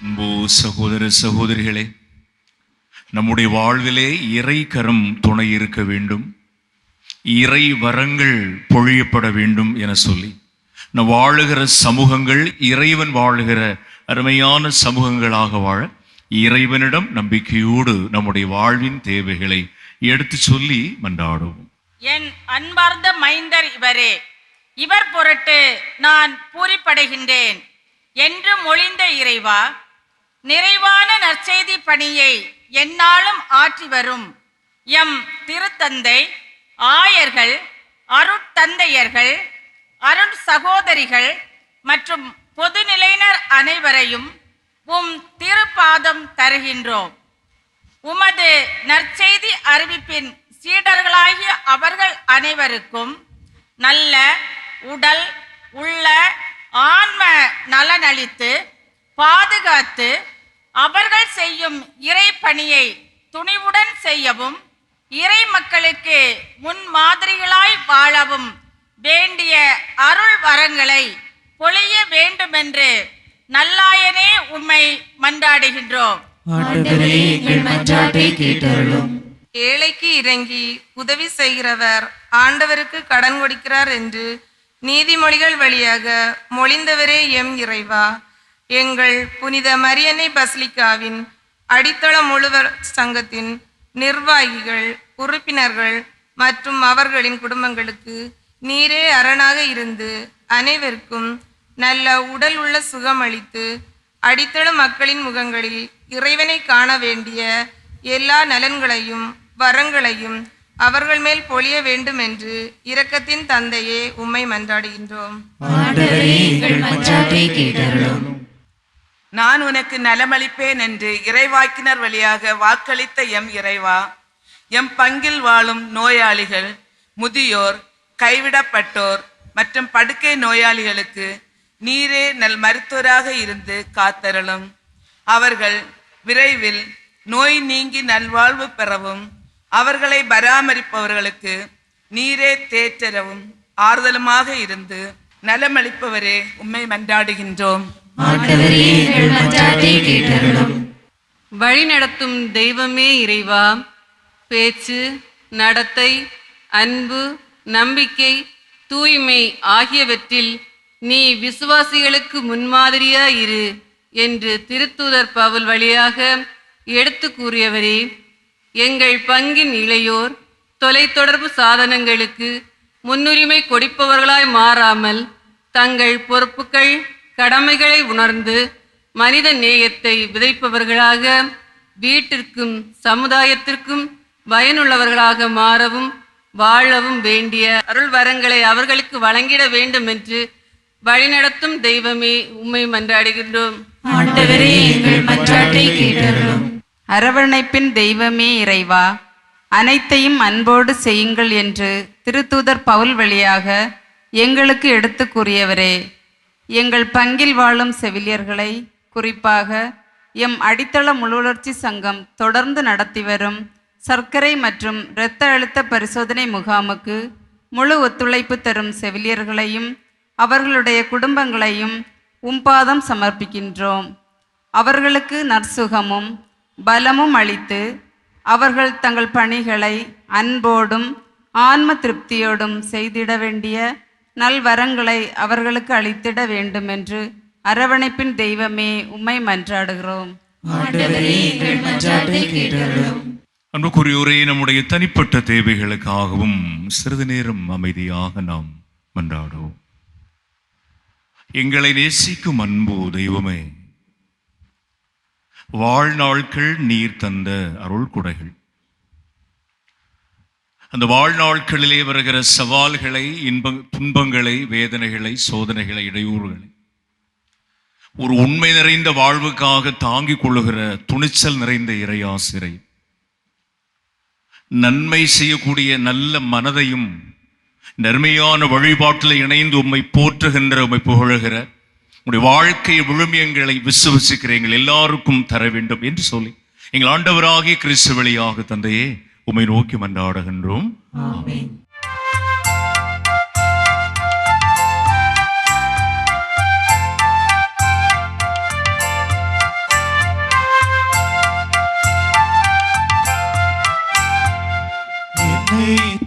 அன்பு சகோதர சகோதரிகளே, நம்முடைய வாழ்விலே இறை கரம் துணை இருக்க வேண்டும், இறை வரங்கள் பொழியப்பட வேண்டும் என சொல்லி நம் வாழுகிற சமூகங்கள் இறைவன் வாழுகிற அருமையான சமூகங்களாக வாழ இறைவனிடம் நம்பிக்கையோடு நம்முடைய வாழ்வின் தேவைகளை எடுத்து சொல்லி மன்றாடுவோம். என் அன்பார்ந்த மைந்தர் இவரே, இவர் பொருட்டு நான் பூரிப்படைகின்றேன் என்று மொழிந்த இறைவா, நிறைவான நற்செய்தி பணியை எந்நாளும் ஆற்றி வரும் எம் திருத்தந்தை, ஆயர்கள், அருட்தந்தையர்கள், அருள் சகோதரிகள் மற்றும் பொதுநிலையினர் அனைவரையும் உம் திருப்பாதம் தருகின்றோம். உமது நற்செய்தி அறிவிப்பின் சீடர்களாகிய அவர்கள் அனைவருக்கும் நல்ல உடல் உள்ள ஆன்ம நலனளித்து பாதுகாத்து அவர்கள் செய்யும் இறை பணியை துணிவுடன் செய்யவும் இறை மக்களுக்கு முன்மாதிரிகளாய் வாழவும் வேண்டிய அருள் வரங்களை பொழிய வேண்டுமென்று நல்லாயனே உம்மை மன்றாடுகின்றோம். ஆண்டவரே, எங்கள் மன்றாட்டை கேட்டருளும். ஏழைக்கு இறங்கி உதவி செய்கிறவர் ஆண்டவருக்கு கடன் கொடுக்கிறார் என்று நீதிமொழிகள் வழியாக மொழிந்தவரே எம் இறைவா, எங்கள் புனித மரியன்னை பசிலிக்காவின் அடித்தள முழுவர் சங்கத்தின் நிர்வாகிகள், உறுப்பினர்கள் மற்றும் அவர்களின் குடும்பங்களுக்கு நீரே அரணாக இருந்து அனைவருக்கும் நல்ல உடல் உள்ள சுகமளித்து அடித்தள மக்களின் முகங்களில் இறைவனை காண வேண்டிய எல்லா நலன்களையும் வரங்களையும் அவர்கள் மேல் பொழிய வேண்டும் என்று இரக்கத்தின் தந்தையே உம்மை மன்றாடுகின்றோம். நான் உனக்கு நலமளிப்பேன் என்று இறைவாக்கினர் வழியாக வாக்களித்த எம் இறைவா, எம் பங்கில் வாழும் நோயாளிகள், முதியோர், கைவிடப்பட்டோர் மற்றும் படுக்கை நோயாளிகளுக்கு நீரே நல் மருத்துவராக இருந்து காத்தருளும். அவர்கள் விரைவில் நோய் நீங்கி நல்வாழ்வு பெறவும் அவர்களை பராமரிப்பவர்களுக்கு நீரே தேற்றரவும் ஆறுதலுமாக இருந்து நலமளிப்பவரே உம்மை மன்றாடுகின்றோம். வழிநடத்தும் தெய்வமே இறைவா, பேச்சு, நடத்தை, அன்பு, நம்பிக்கை, தூய்மை ஆகியவற்றில் நீ விசுவாசிகளுக்கு முன்மாதிரியாயிரு என்று திருத்தூதர் பவுல் வழியாக எடுத்து கூறியவரே, எங்கள் பங்கின் இளையோர் தொலைத்தொடர்பு சாதனங்களுக்கு முன்னுரிமை கொடுப்பவர்களாய் மாறாமல் தங்கள் பொறுப்புகள், கடமைகளை உணர்ந்து மனித நேயத்தை விதைப்பவர்களாக வீட்டிற்கும் சமுதாயத்திற்கும் பயனுள்ளவர்களாக மாறவும் வாழவும் வேண்டிய அருள் வரங்களை அவர்களுக்கு வழங்கிட வேண்டும் என்று வழிநடத்தும் தெய்வமே உம்மை மன்றாடுகின்றோம். அரவணைப்பின் தெய்வமே இறைவா, அனைத்தையும் அன்போடு செய்யுங்கள் என்று திருத்தூதர் பவுல் வழியாக எங்களுக்கு எடுத்து கூறியவரே, எங்கள் பங்கில் வாழும் செவிலியர்களை, குறிப்பாக எம் அடித்தள முழுவளர்ச்சி சங்கம் தொடர்ந்து நடத்தி வரும் சர்க்கரை மற்றும் இரத்த அழுத்த பரிசோதனை முகாமுக்கு முழு ஒத்துழைப்பு தரும் செவிலியர்களையும் அவர்களுடைய குடும்பங்களையும் உம்பாதம் சமர்ப்பிக்கின்றோம். அவர்களுக்கு நற்சுகமும் பலமும் அளித்து அவர்கள் தங்கள் பணிகளை அன்போடும் ஆன்ம திருப்தியோடும் செய்திட வேண்டிய நல்வரங்களை அவர்களுக்கு அளித்திட வேண்டும் என்று அரவணைப்பின் தெய்வமே உம்மை மன்றாடுகிறோம். அன்புக்குரியோரே, நம்முடைய தனிப்பட்ட தேவைகளுக்காகவும் சிறிது நேரம் அமைதியாக நாம் மன்றாடுவோம். எங்களை நேசிக்கும் அன்பு தெய்வமே, வாழ்நாட்கள் நீர் தந்த அருள் கொடைகள், அந்த வாழ்நாட்களிலே வருகிற சவால்களை, துன்பங்களை, வேதனைகளை, சோதனைகளை, இடையூறுகளை ஒரு உண்மை நிறைந்த வாழ்வுக்காக தாங்கிக் கொள்ளுகிற துணிச்சல் நிறைந்த இறையாசிரை, நன்மை செய்யக்கூடிய நல்ல மனதையும் நன்மையான வழிபாட்டில் இணைந்து உம்மை போற்றுகின்ற, உம்மை புகழுகிற உங்களுடைய வாழ்க்கை விழுமியங்களை விசுவசிக்கிற எங்கள் எல்லாருக்கும் தர வேண்டும் என்று சொல்லி எங்கள் ஆண்டவராகிய கிறிஸ்து வழியாக தந்தையே உம்மை நோக்கி மன்றாடுகின்றோம். ஆமென்.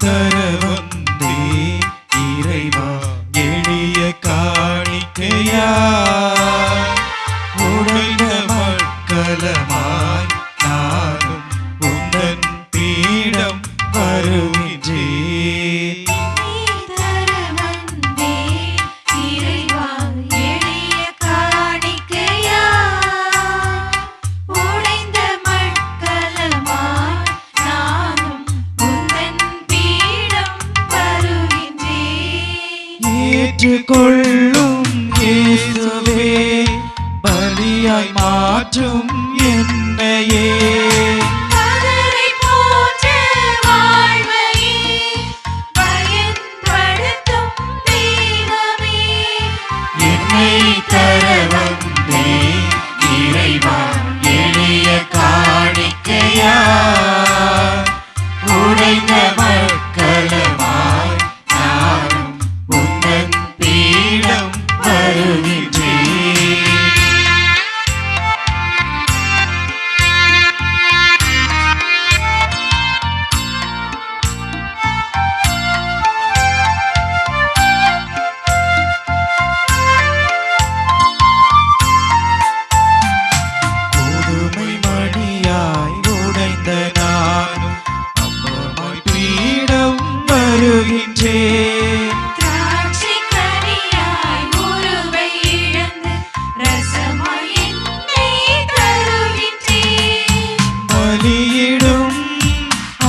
தர வந்தே இறைவா எளிய காணிக்கையா, உடைந்த மக்களமாய் நானும் உந்தன் பீடம் வருகின்றே. ஏற்றுக்கொள்ளும் இயேசுவே, பலியாய் மாற்றும் என்னையே, என்னை தர வந்தே இறைவா எளிய காணிக்கையா, உடைந்த மக்களமாய் நானும் உந்தன் பீடம் வருகின்றே. புதுமை மணியாய் உடைந்த நானும் அம்மாய் பீடம் வருகின்றேன். பலியிடும்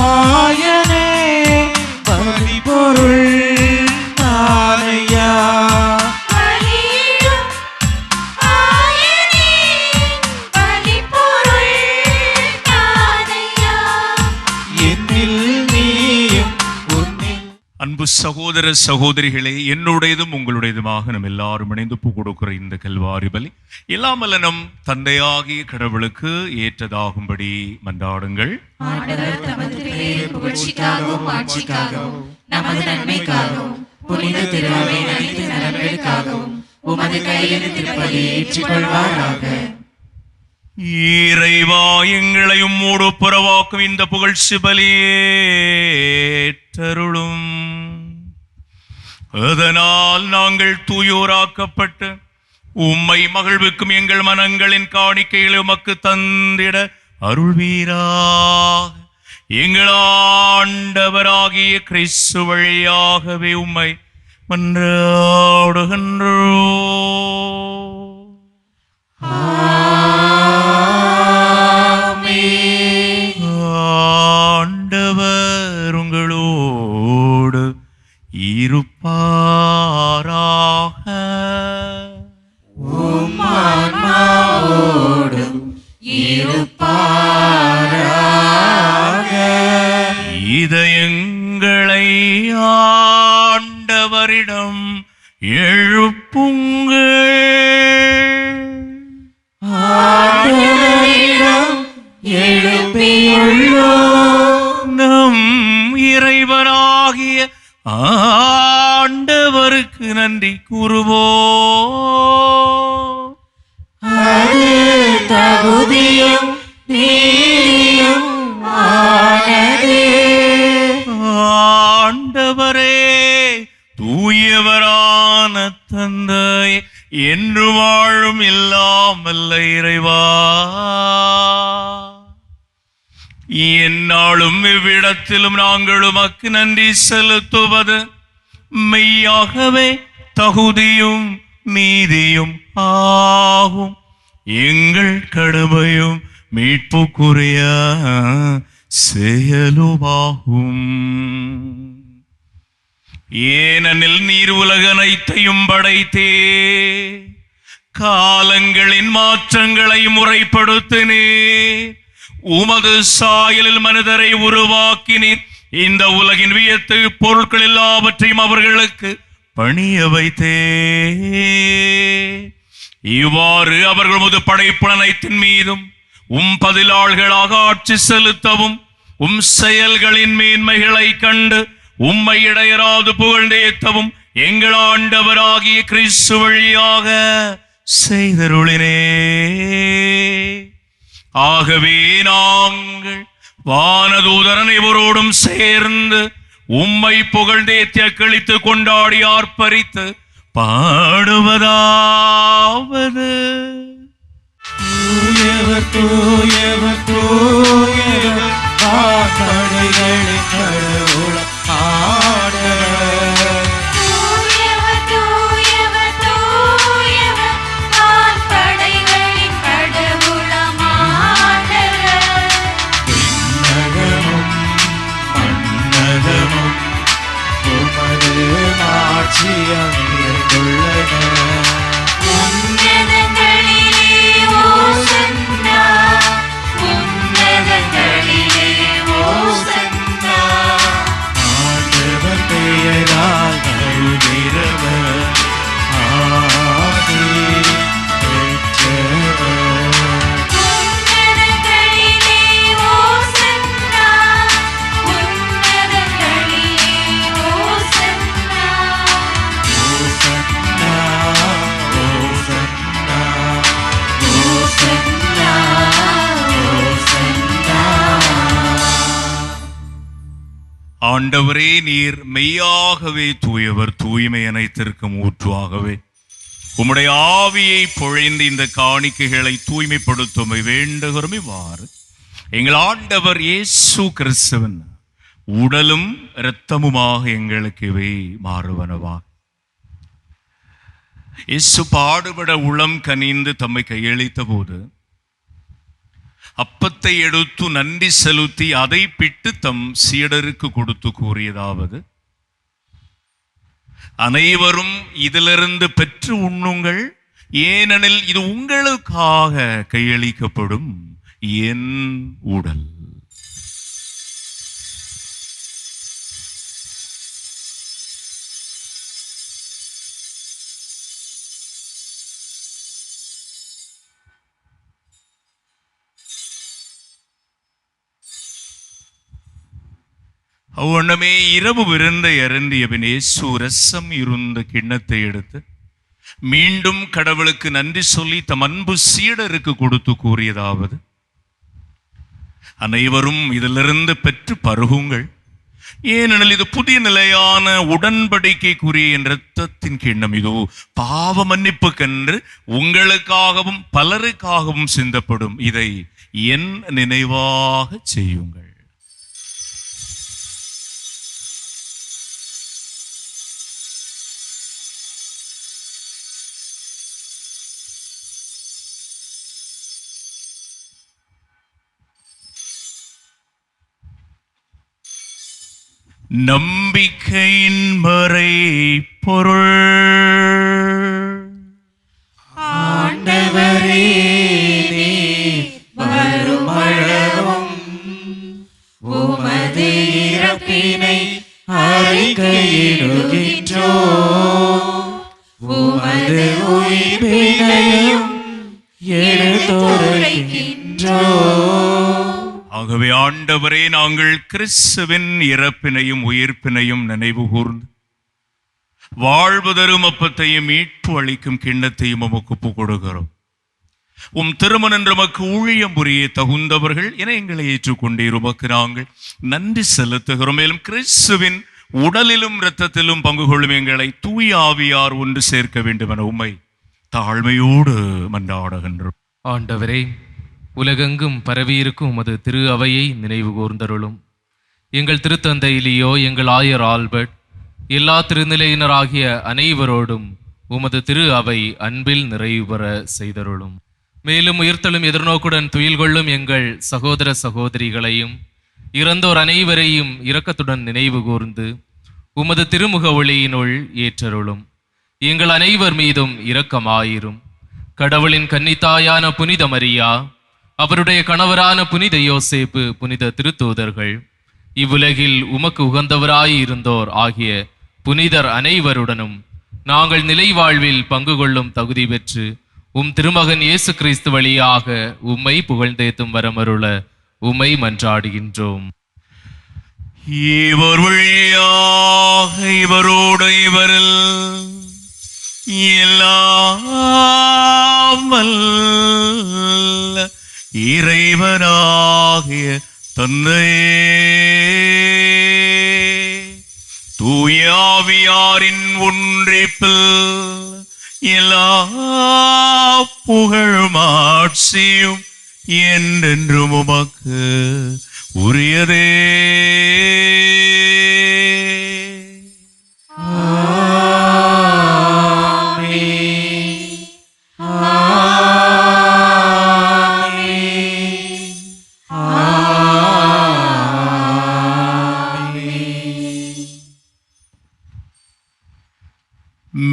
ஆயனே, பலி பொருள் நானையா, என்னில் நீயும் உன்னில். அன்பு சகோதர சகோதரிகளே, என்னுடையதும் உங்களுடையதுமாக நம் எல்லாரும் இணைந்து பூ கொடுக்கிற இந்த கல்வாரி பலி எல்லாமல்ல நம் தந்தையாகிய கடவுளுக்கு ஏற்றதாகும்படி மன்றாடுங்கள். ஆண்டவர் தமது பெயரின் புகழ்ச்சிக்காகவும் ஆட்சிக்காகவும் நமது நன்மைக்காகவும் புனித திருவிழாவின் அனைத்து நலன்களுக்காகவும் உமது கையில் திருப்பலி ஏற்றுக்கொள்வாராக. இறைவா, எங்களை உம்மோடு புறவாக்கும் இந்த புகழ்ச்சி பலியேற்றருளும். அதனால் நாங்கள் தூயோராக்கப்பட்டு உம்மை மகிழ்வுக்கும் எங்கள் மனங்களின் காணிக்கைகளை உமக்கு தந்திட அருள்வீராக. எங்கள் ஆண்டவராகிய கிறிஸ்து வழியாகவே உம்மை மன்றாடுகின்றோம். ஆண்டவர் உங்களோடு இருப்பாராக. உம் ஆன்மாவோடும் இருப்பாராக. இதயங்களை ஆண்டவரிடம் எழுப்புங்கள். ஆண்டவருக்கு நன்றி கூறுவோ. அது தகுதியும் நீதியும் ஆனதே. ஆண்டவரே தூயவரான தந்தை என்று வாழும் இல்லாமல்ல இறைவா, என்னாலும் இவ்விடத்திலும் நாங்கள் உமக்கு நன்றி செலுத்துவது மெய்யாகவே தகுதியும் நீதியும் ஆகும். எங்கள் கடமையும் மீட்புக்குரிய செயலுமாகும். ஏனெனில் நீர் உலகனைத்தையும் படைத்தே, காலங்களின் மாற்றங்களை முறைப்படுத்தினே, உமது சாயலில் மனிதரை உருவாக்கினீர். இந்த உலகின் வியத்து பொருட்கள் எல்லாவற்றையும் அவர்களுக்கு பணிய வைத்தே. இவ்வாறு அவர்கள் முது படைப்புலனைத்தின் மீதும் பதிலாள்களாக ஆட்சி செலுத்தவும், செயல்களின் மேன்மைகளை கண்டு உம்மை இடையராது புகழ்ந்தேத்தவும் எங்கள் ஆண்டவராகிய கிறிஸ்து வழியாக செய்தருளினே. ஆகவே நாங்கள் வானதூதர் அனைவரோடும் சேர்ந்து உம்மை புகழ்ந்தேத்திய கழித்து கொண்டாடி ஆர்ப்பரித்து பாடுவதாவது: தூயவர் தூயவர் தூயவர் வான்படைகளின் கடவுள் ஆண்டவர். தூயவர் தூயவர் தூயவர் வான்படைகளின் கடவுளாம் ஆண்டவர். விண்ணகமும் மண்ணகமும் உமது மாட்சியால் நிறைந்துள்ளன. உன்னதங்களிலே ஓசன்னா, உன்னதங்களிலே ஓசன்னா. ஆண்டவர் பெயரால் வருகிறவர் ஆசி பெற்றவர். உன்னதங்களிலே ஓசன்னா, உன்னதங்களிலே ஓசன்னா. ஓசன்னா ஓசன்னா ஓசன்னா ஓசன்னா. ஆண்டவரே, நீர் மெய்யாகவே தூயவர், தூய்மை அனைத்திற்கும் ஊற்றாகவே உம்முடைய ஆவியை பொழிந்து இந்த காணிக்கைகளை தூய்மைப்படுத்தும் வேண்டுகிறோம். இவ்வாறு எங்கள் ஆண்டவர் இயேசு கிறிஸ்துவின் உடலும் இரத்தமுமாக எங்களுக்கு இவை மாறுவனவாக. இயேசு பாடுபட உளம் கனிந்து தம்மை கையளித்த போது அப்பத்தை எடுத்து நன்றி செலுத்தி அதை பிட்டு தம் சீடருக்கு கொடுத்து கூறியதாவது: அனைவரும் இதிலிருந்து பெற்று உண்ணுங்கள், ஏனெனில் இது உங்களுக்காக கையளிக்கப்படும் என் உடல். அவ்வண்ணமே இரவு விருந்தை அருந்திய பின் இயேசு ரசம் இருந்த கிண்ணத்தை எடுத்து மீண்டும் கடவுளுக்கு நன்றி சொல்லி தம் அன்பு சீடருக்கு கொடுத்து கூறியதாவது: அனைவரும் இதிலிருந்து பெற்று பருகுங்கள், ஏனெனில் இது புதிய நிலையான உடன்படிக்கைக்குரிய என் இரத்தத்தின் கிண்ணம். இதோ பாவ மன்னிப்புக்கென்று உங்களுக்காகவும் பலருக்காகவும் சிந்தப்படும். இதை என் நினைவாக செய்யுங்கள். நம்பிக்கையின் மறை பொருள். ஆண்டவரே, நீர் வருமளவும் உமது இறப்பினை அறிக்கையிடுகின்றோம், உமது உயிர்ப்பினையும் எடுத்துரைக்கின்றோம். ஆகவே ஆண்டவரே, நாங்கள் கிறிஸ்துவின் இறப்பினையும் உயிர்ப்பினையும் நினைவு கூர்ந்து வாழ்வு தரும் அப்பத்தையும் மீட்பு அளிக்கும் கிண்ணத்தையும் உமக்கு ஒப்புக் கொடுக்கிறோம். உம் திருமணம் நமக்கு ஊழியம் புரிய தகுந்தவர்கள் என எங்களை ஏற்றுக்கொண்டீர். உமக்கு நாங்கள் நன்றி செலுத்துகிறோம். மேலும் கிறிஸ்துவின் உடலிலும் இரத்தத்திலும் பங்கு கொள்ளும் எங்களை தூய ஆவியார் ஒன்று சேர்க்க வேண்டும் என உம்மை தாழ்மையோடு மன்றாடுகின்றோம். ஆண்டவரே, உலகெங்கும் பரவியிருக்கும் உமது திரு அவையை நினைவு கூர்ந்தருளும். எங்கள் திருத்தந்தை லியோ, எங்கள் ஆயர் ஆல்பர்ட், எல்லா திருநிலையினராகிய அனைவரோடும் உமது திரு அவை அன்பில் நிறைவு பெற செய்தருளும். மேலும் உயிர்த்தலும் எதிர்நோக்குடன் துயில் கொள்ளும் எங்கள் சகோதர சகோதரிகளையும் இறந்தோர் அனைவரையும் இரக்கத்துடன் நினைவு கூர்ந்து உமது திருமுக ஒளியினுள் ஏற்றருளும். எங்கள் அனைவர் மீதும் இரக்கமாயிரும். கடவுளின் கன்னித்தாயான புனித மரியா, அவருடைய கணவரான புனித யோசேப்பு, புனித திருத்தூதர்கள், இவ்வுலகில் உமக்கு உகந்தவராய் இருந்தோர் ஆகிய புனிதர் அனைவருடனும் நாங்கள் நிலை வாழ்வில் பங்கு கொள்ளும் தகுதி பெற்று உம் திருமகன் இயேசு கிறிஸ்து வழியாக உம்மை புகழ்ந்தேத்தும் வரமருள உம்மை மன்றாடுகின்றோம். இவர் வழியாக இவரோடு இவரில் எல்லாம் வல்ல இறைவனாகிய தந்தையே, தூய ஆவியாரின் ஒன்றிப்பில் எல்லா புகழும் ஆட்சியும் என்றென்றும் உமக்கு உரியதே.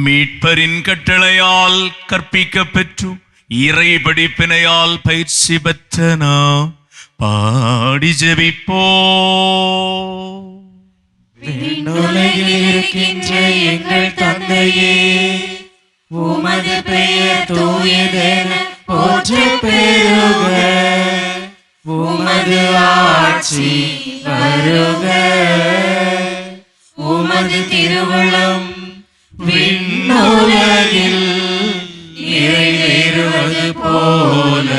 மீட்பரின் கட்டளையால் கற்பிக்க பெற்று இறை படிப்பினையால் பயிற்சி பெற்ற நாம் பாடி ஜெபிப்போ. விண்ணுலகில் இருக்கின்ற எங்கள் தந்தையே, உமது பெயர் தூயதென போற்றப் பெறுக. உமது ஆட்சி வருக. உமது திருவுளம் விண்ணுலகில் நிறைவேறுவது போல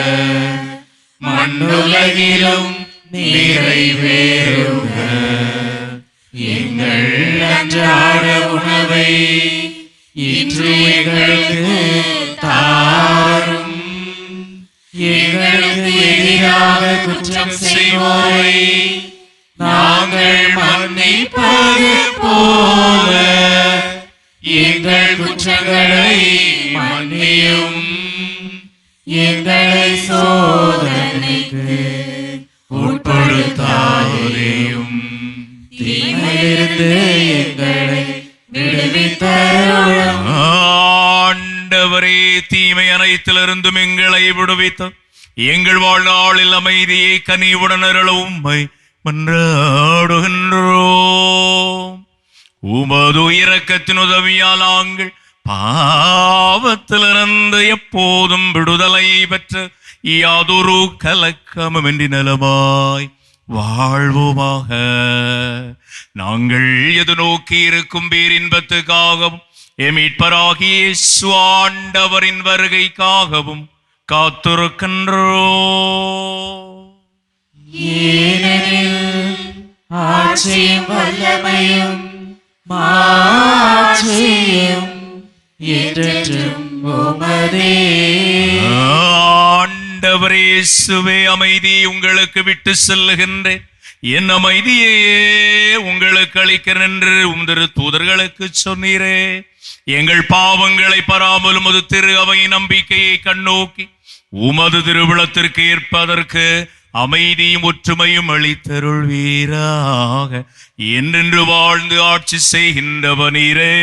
மண்ணுலகிலும் நிறைவேறுக. எங்கள் அன்றாட உணவை இன்று எங்களுக்கு தாரும். எங்களுக்கு எதிராக குற்றம் செய்வோரை நாங்கள் மன்னிப்பது போல எங்கள் குற்றங்களை மன்னியும். எங்களை சோதனைக்கு உட்படுத்தாதேயும், தீமையிலிருந்து எங்களை விடுவித்தருளும். ஆண்டவரே, தீமை அனைத்திலிருந்தும் எங்களை விடுவித்த எங்கள் வாழ்நாளில் அமைதியை கனிவுடன் அருள உம்மை மன்றாடுகின்றோம். உமது இரக்கத்தின் உதவியால் நாங்கள் பாவத்திலிருந்து எப்போதும் விடுதலை பெற்ற யாதொரு கலக்கமின்றி நலமாய் வாழ்வோமாக. நாங்கள் எது நோக்கி இருக்கும் பேரின்பத்துக்காகவும் எமீட்பராகிய இயேசு ஆண்டவரின் வருகைக்காகவும் காத்திருக்கின்றோம். ஏனெனில் ஆட்சியும் வல்லமையும் மாட்சியும் என்றென்றும் உமதே. ஆண்டவரே இயேசுவே, அமைதி உங்களுக்கு விட்டு செல்லுகின்றேன், என் அமைதியையே உங்களுக்கு அளிக்கிறேன் என்று உமது தூதர்களுக்கு சொன்னீரே. எங்கள் பாவங்களை பராமலும் உமது திரு அவையின் நம்பிக்கையை கண்ணோக்கி உமது திருவிழத்திற்கு ஏற்பதற்கு அமைதியும் ஒற்றுமையும் அளித்தருள்வீராக. என்றென்று வாழ்ந்து ஆட்சி செய்கின்றவனீரே.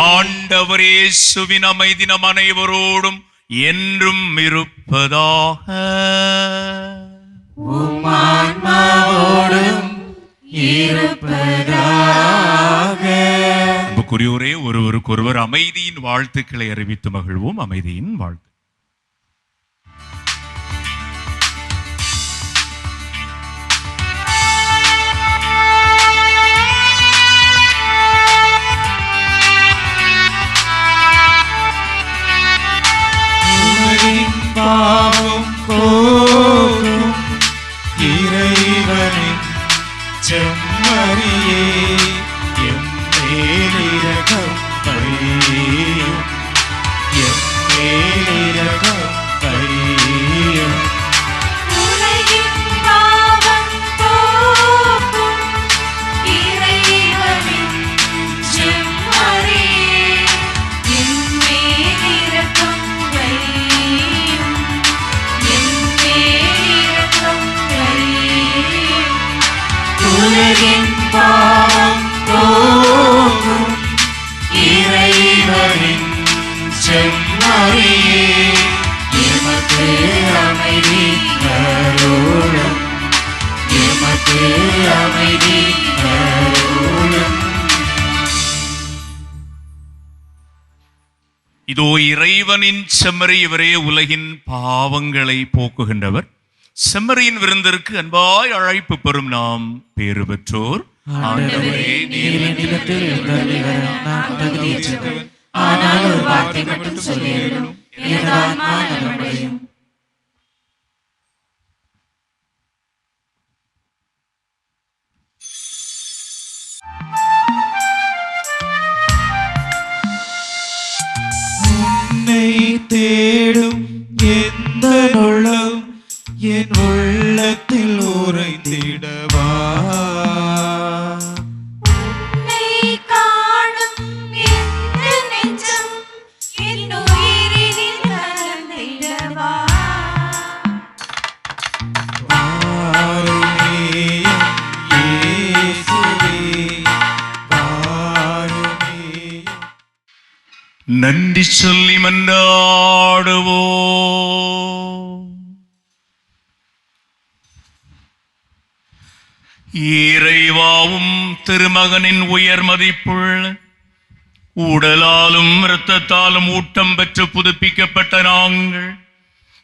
ஆண்டவர் இயேசுவின் அமைதி நம் அனைவரோடும் என்றும் இருப்பதாக. உம்மான்மாவோடும் இருப்பதாக. அன்புக்குரியோரே, ஒருவருக்கொருவர் அமைதியின் வாழ்த்துக்களை அறிவித்து மகிழ்வோம். அமைதியின் வாழ்த்து. செம்மறியே எம் மேலிரக்கம் வையும் எம் மேலிரக்கம் வையும் உலகின் பாவம் போக்கும் இறைவனின் செம்மறியே என் மேல் இரக்கம் வையும் என் மேல் இரக்கம் வையும் உலகின் பாவம் போக்கும் இறைவனின் செம்மறியே எமக்கு அமைதி அருளும் எமக்கு அமைதி அருளும். இதோ இறைவனின் செம்மறி, இவரே உலகின் பாவங்களை போக்குகின்றவர். செம்மறியின் விருந்திற்கு அன்பாய் அழைப்பு பெறும் நாம் பேறு பெற்றோர். ஆண்டவரே, நீர் என்னிடத்தில் எழுந்தருளி வர நான் தகுதியற்றவன். ஆனால் ஒரு வார்த்தை மட்டும் சொல்லியருளும், எனது ஆன்மா நலமடையும். உன்னை தேடும் எந்த உள்ளம் என் உள்ளத்தில் உறைந்திடவா. உன்னை காணும் எந்த நெஞ்சம் என் உயிரினில் கலந்திடவா. வாருமே இயேசுவே, வாருமே. நன்றி சொல்லி மன்றாடுவோம். இறைவாவும் திருமகனின் உயர் மதிப்புள்ள உடலாலும் இரத்தத்தாலும் ஊட்டம் பெற்று புதுப்பிக்கப்பட்ட நாங்கள்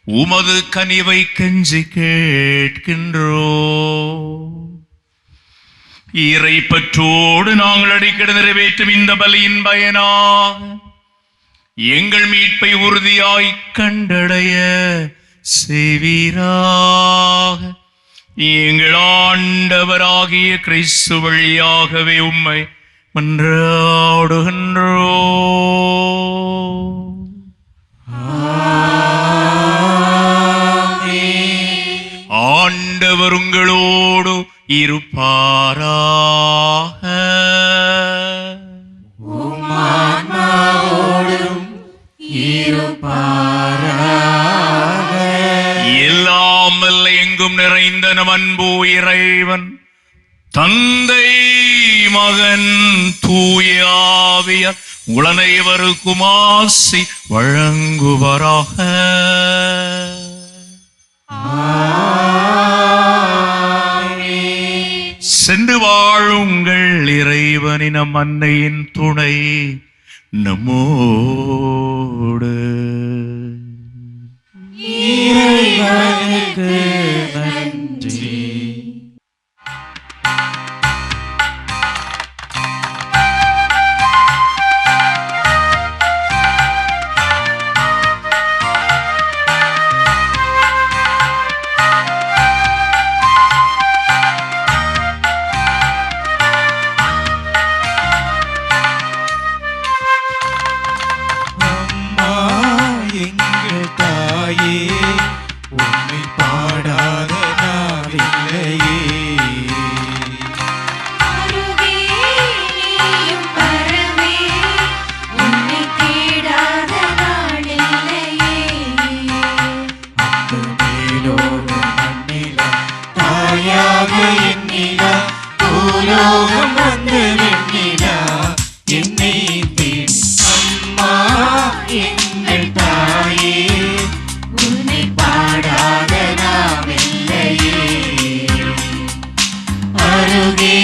உமது கனிவை கெஞ்சி கேட்கின்றோம். இறை பற்றோடு நாங்கள் அடிக்கடி நிறைவேற்றும் இந்த பலியின் பயனாக எங்கள் மீட்பை உறுதியாய் கண்டடைய செய்வீராக. எங்கள் ஆண்டவராகிய கிறிஸ்து வழியாகவே உம்மை மன்றாடுகின்றோம். ஆண்டவர் உங்களோடு இருப்பாராக. உம்மான்மாவோடும் இருப்பாராக. எல்லாம் வல்ல எங்கும் நிறைந்த நம் அன்பு இறைவன் தந்தை மகன் தூய ஆவியார் உளனைவருக்கும் ஆசி வழங்குவாராக. சென்று வாழுங்கள். இறைவனின் நம் அன்னையின் துணை நம்மோடு. இறைவனுக்கு நன்றி. அம்மா எங்கள் தாயே, உன்னை பாடாத நாளில்லையே. அருகே நீயும் பரவே உன்னை தேடாத நாளில்லையே. அந்த மேலோக மண்ணிலா தாயாக எண்ணிலா, பூலோகம் வந்த வெண்ணிலா என்னை தேடி. அம்மா எங்கள் தாயே, உன்னை பாடாத நாவில்லையே. அருகே